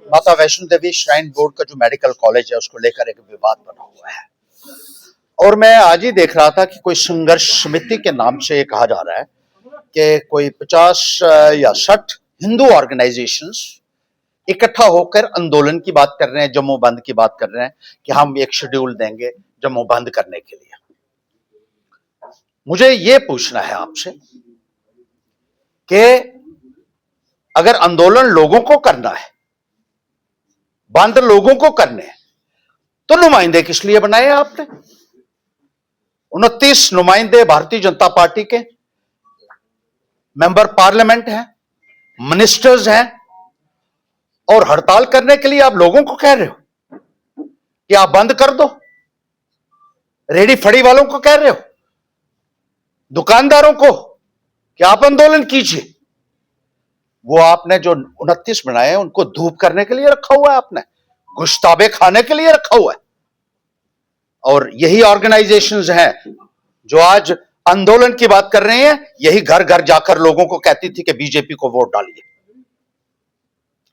माता Vaishno Devi shrine board का जो मेडिकल कॉलेज है उसको लेकर एक विवाद बना हुआ है। और मैं आज ही देख रहा था कि कोई संघर्ष समिति के नाम से ये कहा जा रहा है कि कोई 50 या 60 हिंदू ऑर्गेनाइजेशंस इकट्ठा होकर आंदोलन की बात कर रहे हैं, जम्मू बंद की बात कर रहे हैं कि हम एक शेड्यूल देंगे जम्मू बंद करने के लिए। मुझे ये पूछना है आपसे कि अगर आंदोलन लोगों को करना है, बंद लोगों को करने हैं, तो नुमाइंदे किस लिए बनाए आपने? 29 नुमाइंदे भारतीय जनता पार्टी के मेंबर पार्लियामेंट हैं, मिनिस्टर्स हैं, और हड़ताल करने के लिए आप लोगों को कह रहे हो कि आप बंद कर दो। रेडी फड़ी वालों को कह रहे हो, दुकानदारों को कि आप आंदोलन कीजिए। वो आपने जो 29 बनाए हैं उनको धूप करने के लिए रखा हुआ है, आपने गुश्ताबे खाने के लिए रखा हुआ है। और यही ऑर्गेनाइजेशंस हैं जो आज आंदोलन की बात कर रहे हैं, यही घर घर जाकर लोगों को कहती थी कि बीजेपी को वोट डालिए।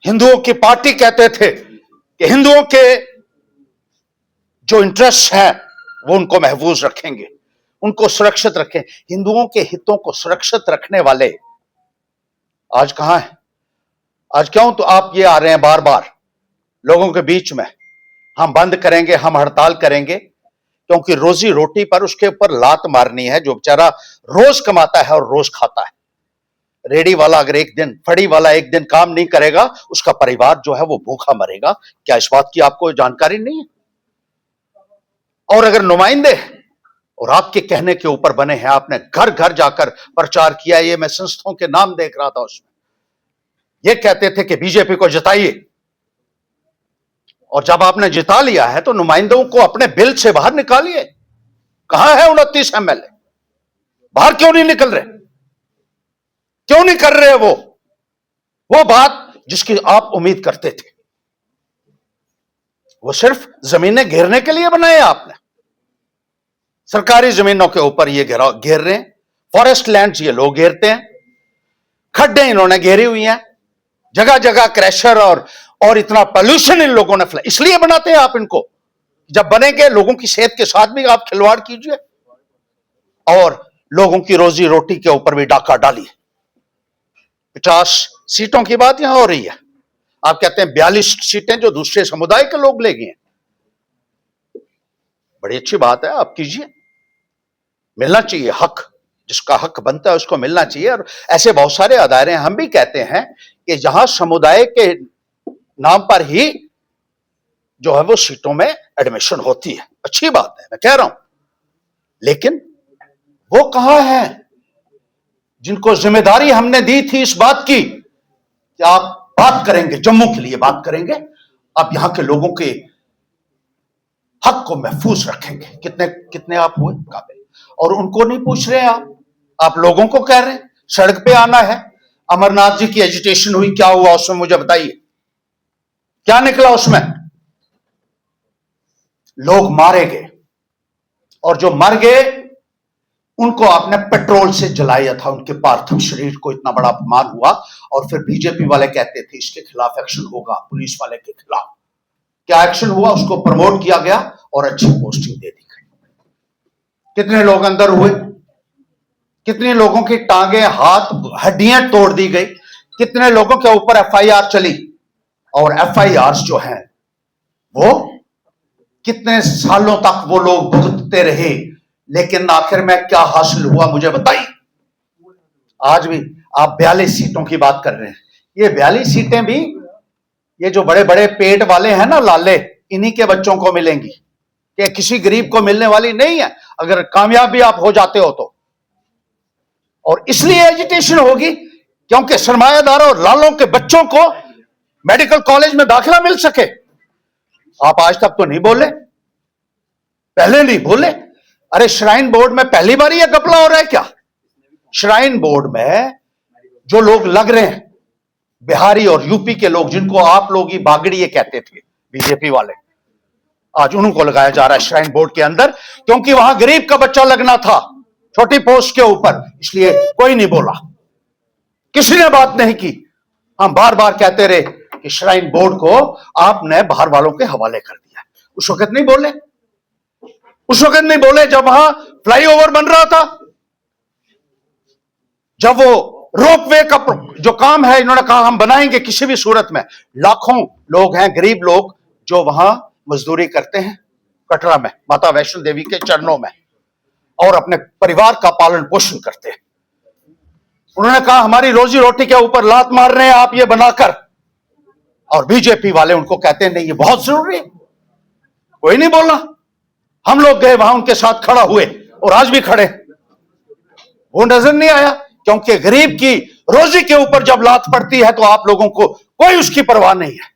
हिंदुओं की पार्टी कहते थे कि हिंदुओं के जो इंटरेस्ट हैं वो उनको महफूज रखेंगे, उनको सुरक्षित रखें। हिंदुओं के हितों को सुरक्षित रखने वाले आज कहां हैं? आज क्यों तो आप ये आ रहे हैं बार बार लोगों के बीच में, हम बंद करेंगे, हम हड़ताल करेंगे, क्योंकि रोजी रोटी पर उसके ऊपर लात मारनी है जो बेचारा रोज कमाता है और रोज खाता है। रेडी वाला अगर एक दिन, फड़ी वाला एक दिन काम नहीं करेगा, उसका परिवार जो है वो भूखा मरेगा। क्या इस बात की आपको जानकारी नहीं है? और अगर नुमाइंदे और आपके कहने के ऊपर बने हैं, आपने घर घर जाकर प्रचार किया, ये मैं संस्थाओं के नाम देख रहा था, उसमें ये कहते थे कि बीजेपी को जिताइए। और जब आपने जिता लिया है तो नुमाइंदों को अपने बिल से बाहर निकालिए। कहां है 29 एमएलए? बाहर क्यों नहीं निकल रहे? क्यों नहीं कर रहे वो बात जिसकी आप उम्मीद करते थे? वो सिर्फ जमीनें घेरने के लिए बनाए आपने। सरकारी जमीनों के ऊपर ये घेर रहे हैं, फॉरेस्ट लैंड्स ये लोग घेरते हैं, खड्डे इन्होंने घेरी हुई हैं, जगह जगह क्रैशर और इतना पोल्यूशन इन लोगों ने फैलाया। इसलिए बनाते हैं आप इनको। जब बनेंगे लोगों की सेहत के साथ भी आप खिलवाड़ कीजिए और लोगों की रोजी रोटी के ऊपर भी डाका डालिए। 50 सीटों की बात यहां हो रही है, आप कहते हैं 42 सीटें जो दूसरे समुदाय के लोग ले गए हैं। बड़ी अच्छी बात है, आप कीजिए, मिलना चाहिए हक, जिसका हक बनता है उसको मिलना चाहिए। और ऐसे बहुत सारे अदारे हैं, हम भी कहते हैं कि जहां समुदाय के नाम पर ही जो है वो सीटों में एडमिशन होती है, अच्छी बात है, मैं कह रहा हूं। लेकिन वो कहां है जिनको जिम्मेदारी हमने दी थी इस बात की कि आप बात करेंगे, जम्मू के लिए बात करेंगे, आप यहां के लोगों के हक को महफूज रखेंगे। कितने कितने आप हुए काबिल, और उनको नहीं पूछ रहे आप लोगों को कह रहे हैं सड़क पे आना है। अमरनाथ जी की एजिटेशन हुई, क्या हुआ उसमें मुझे बताइए, क्या निकला उसमें? लोग मारे गए, और जो मर गए उनको आपने पेट्रोल से जलाया था, उनके पार्थिव शरीर को। इतना बड़ा अपमान हुआ, और फिर बीजेपी वाले कहते थे इसके खिलाफ एक्शन होगा, पुलिस वाले के खिलाफ। क्या एक्शन हुआ? उसको प्रमोट किया गया और अच्छी पोस्टिंग दे दी गई। कितने लोग अंदर हुए, कितने लोगों की टांगे, हाथ, हड्डियां तोड़ दी गई, कितने लोगों के ऊपर एफआईआर चली, और एफआईआर जो हैं वो कितने सालों तक वो लोग भुगतते रहे। लेकिन आखिर में क्या हासिल हुआ मुझे बताइए। आज भी आप 42 सीटों की बात कर रहे हैं। ये 42 सीटें भी ये जो बड़े बड़े पेट वाले हैं ना, लाले, इन्हीं के बच्चों को मिलेंगी, कि किसी गरीब को मिलने वाली नहीं है अगर कामयाब भी आप हो जाते हो तो। और इसलिए एजिटेशन होगी क्योंकि सरमायादारों और लालों के बच्चों को मेडिकल कॉलेज में दाखिला मिल सके। आप आज तक तो नहीं बोले, पहले नहीं बोले। अरे श्राइन बोर्ड में पहली बार यह घपला हो रहा है क्या? श्राइन बोर्ड में जो लोग लग रहे हैं, बिहारी और यूपी के लोग, जिनको आप लोग ही बागड़िए कहते थे बीजेपी वाले, आज उनको लगाया जा रहा है श्राइन बोर्ड के अंदर, क्योंकि वहां गरीब का बच्चा लगना था छोटी पोस्ट के ऊपर। इसलिए कोई नहीं बोला, किसी ने बात नहीं की। हम बार बार कहते रहे कि श्राइन बोर्ड को आपने बाहर वालों के हवाले कर दिया। उस वक्त नहीं बोले, उस वक्त नहीं बोले जब वहां फ्लाईओवर बन रहा था, जब वो रोपवे का जो काम है इन्होंने कहा हम बनाएंगे किसी भी सूरत में। लाखों लोग हैं, गरीब लोग, जो वहां मजदूरी करते हैं कटरा में माता वैष्णो देवी के चरणों में, और अपने परिवार का पालन पोषण करते हैं। उन्होंने कहा हमारी रोजी रोटी के ऊपर लात मार रहे हैं आप ये बनाकर, और बीजेपी वाले उनको कहते हैं नहीं ये बहुत जरूरी है। कोई नहीं बोला। हम लोग गए वहां, उनके साथ खड़ा हुए और आज भी खड़े। वो नजर नहीं आया, क्योंकि गरीब की रोजी के ऊपर जब लात पड़ती है तो आप लोगों को कोई उसकी परवाह नहीं है।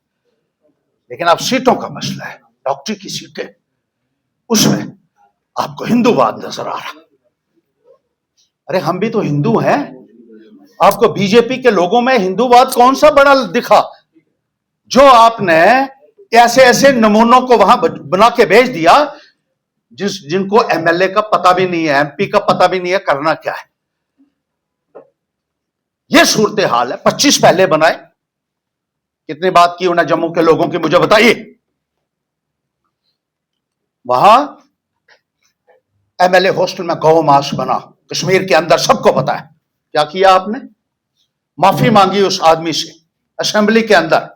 लेकिन अब सीटों का मसला है, डॉक्टरी की सीटें, उसमें आपको हिंदूवाद नजर आ रहा। अरे हम भी तो हिंदू हैं। आपको बीजेपी के लोगों में हिंदूवाद कौन सा बड़ा दिखा, जो आपने ऐसे ऐसे नमूनों को वहां बना के भेज दिया जिनको एमएलए का पता भी नहीं है, एमपी का पता भी नहीं है करना क्या है। यह सूरत हाल है। 25 पहले बनाए, कितनी बात की उन्हें जम्मू के लोगों की मुझे बताइए। वहां एमएलए हॉस्टल में गौ मांस बना, कश्मीर के अंदर, सबको पता है। क्या किया आपने? माफी मांगी उस आदमी से असेंबली के अंदर।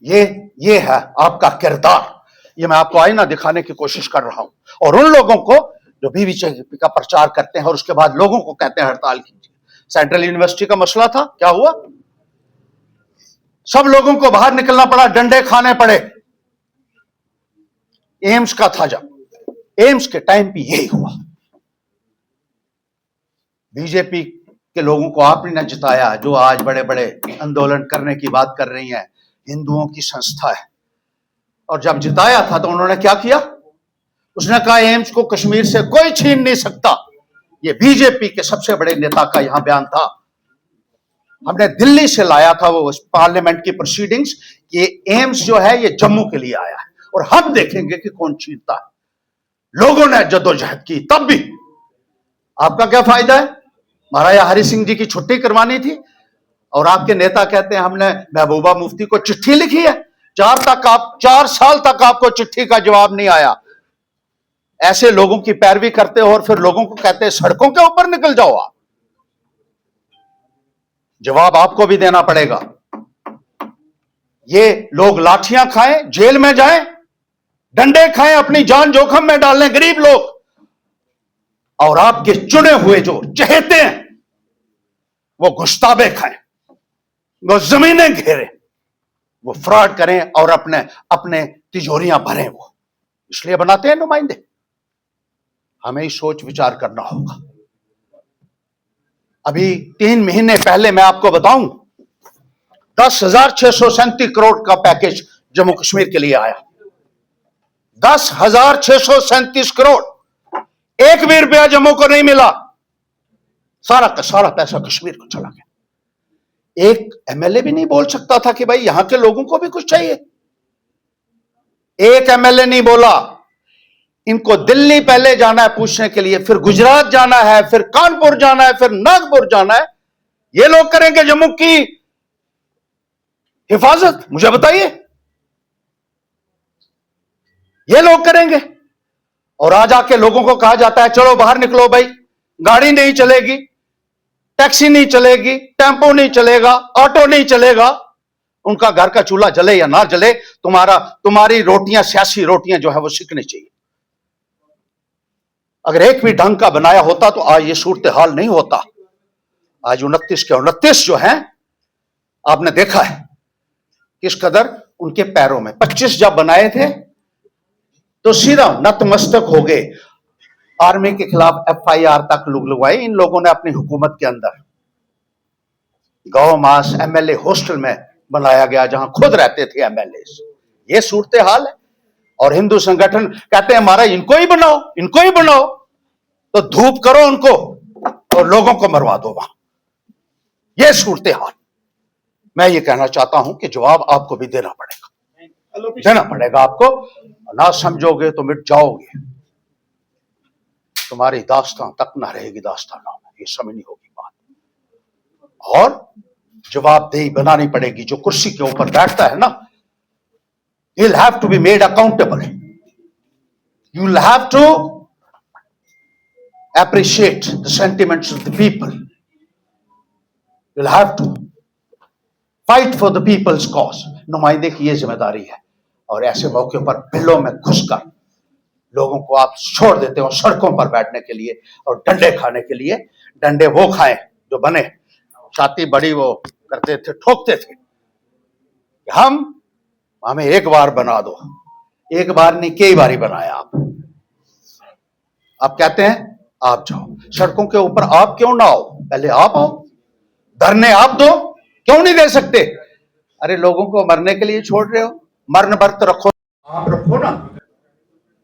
ये है आपका किरदार। ये मैं आपको आईना दिखाने की कोशिश कर रहा हूं। और उन लोगों को जो बीजेपी का प्रचार करते हैं और उसके बाद लोगों को कहते हैं हड़ताल कीजिए। सेंट्रल यूनिवर्सिटी का मसला था, क्या हुआ? सब लोगों को बाहर निकलना पड़ा, डंडे खाने पड़े। एम्स का था, जब एम्स के टाइम पे यही हुआ। बीजेपी के लोगों को आपने न जिताया, जो आज बड़े बड़े आंदोलन करने की बात कर रही हैं, हिंदुओं की संस्था है। और जब जिताया था तो उन्होंने क्या किया? उसने कहा एम्स को कश्मीर से कोई छीन नहीं सकता। ये बीजेपी के सबसे बड़े नेता का यहां बयान था। हमने दिल्ली से लाया था वो पार्लियामेंट की प्रोसीडिंग्स कि एम्स जो है ये जम्मू के लिए आया है और हम देखेंगे कि कौन छीनता है। लोगों ने जद्दोजहद की, तब भी आपका क्या फायदा है? महाराजा हरि सिंह जी की छुट्टी करवानी थी और आपके नेता कहते हैं हमने महबूबा मुफ्ती को चिट्ठी लिखी है। 4 साल तक आपको चिट्ठी का जवाब नहीं आया। ऐसे लोगों की पैरवी करते हो और फिर लोगों को कहते हैं सड़कों के ऊपर निकल जाओ आप। जवाब आपको भी देना पड़ेगा। ये लोग लाठियां खाएं, जेल में जाएं, डंडे खाएं, अपनी जान जोखिम में डालें गरीब लोग, और आपके चुने हुए जो चहेते हैं वो गुश्ताबे खाएं, वो जमीनें घेरें, वो फ्रॉड करें और अपने तिजोरियां भरें। वो इसलिए बनाते हैं नुमाइंदे। हमें ही सोच विचार करना होगा। अभी 3 महीने पहले मैं आपको बताऊं, 10,637 करोड़ का पैकेज जम्मू कश्मीर के लिए आया। 10,637 करोड़। एक भी रुपया जम्मू को नहीं मिला। सारा का सारा पैसा कश्मीर को चला गया। एक एमएलए भी नहीं बोल सकता था कि भाई यहां के लोगों को भी कुछ चाहिए। एक एमएलए नहीं बोला। इनको दिल्ली पहले जाना है पूछने के लिए, फिर गुजरात जाना है, फिर कानपुर जाना है, फिर नागपुर जाना है। ये लोग करेंगे जम्मू की हिफाजत? मुझे बताइए, ये लोग करेंगे? और आज आके लोगों को कहा जाता है चलो बाहर निकलो भाई, गाड़ी नहीं चलेगी, टैक्सी नहीं चलेगी, टेम्पो नहीं चलेगा, ऑटो नहीं चलेगा। उनका घर का चूल्हा जले या ना जले, तुम्हारी रोटियां, सियासी रोटियां जो है वो सिकनी चाहिए। अगर एक भी ढंग का बनाया होता तो आज ये सूरत हाल नहीं होता। आज 29 के 29 जो हैं, आपने देखा है किस कदर उनके पैरों में। 25 जब बनाए थे तो सीधा नतमस्तक हो गए। आर्मी के खिलाफ एफआईआर तक लगवाई इन लोगों ने अपनी हुकूमत के अंदर। गौ मास एमएलए हॉस्टल में बनाया गया जहां खुद रहते थे एमएलए। ये सूरत हाल है। और हिंदू संगठन कहते हैं हमारा इनको ही बनाओ, इनको ही बनाओ। तो धूप करो उनको और लोगों को मरवा दो वहां। यह सूरत हाल। मैं ये कहना चाहता हूं कि जवाब आपको भी देना पड़ेगा आपको। ना समझोगे तो मिट जाओगे। तुम्हारी दास्तां तक ना रहेगी दास्तानों में। ये समझनी होगी बात। और जवाबदेही बनानी पड़ेगी। जो कुर्सी के ऊपर बैठता है ना, he'll have to be made accountable. You'll have to appreciate the sentiments of the people. You'll have to fight for the people's cause. नुमाइंदे की ये जिम्मेदारी है। और ऐसे मौके पर बिलों में घुसकर लोगों को आप छोड़ देते हो सड़कों पर बैठने के लिए और डंडे खाने के लिए। डंडे वो खाएं जो बने, छाती बड़ी वो करते थे, ठोकते थे। हमें एक बार बना दो। एक बार नहीं, कई बारी बनाया आप कहते हैं आप जाओ सड़कों के ऊपर, आप क्यों ना आओ? पहले आप आओ, धरने आप दो, क्यों नहीं दे सकते? अरे लोगों को मरने के लिए छोड़ रहे हो, मरण व्रत रखो, आप रखो ना।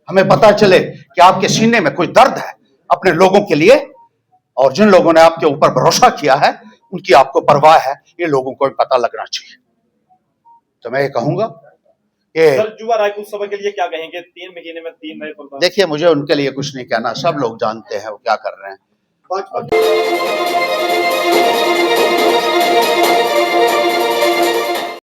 हमें पता चले कि आपके सीने में कोई दर्द है अपने लोगों के लिए, और जिन लोगों ने आपके ऊपर भरोसा किया है उनकी आपको परवाह है, ये लोगों को भी पता लगना चाहिए। तो मैं ये कहूंगा कि सर, युवा रायपुर सभा के लिए क्या कहेंगे? 3 महीने में 3 नए प्रधान। देखिए, मुझे उनके लिए कुछ नहीं कहना, सब लोग जानते हैं वो क्या कर रहे हैं।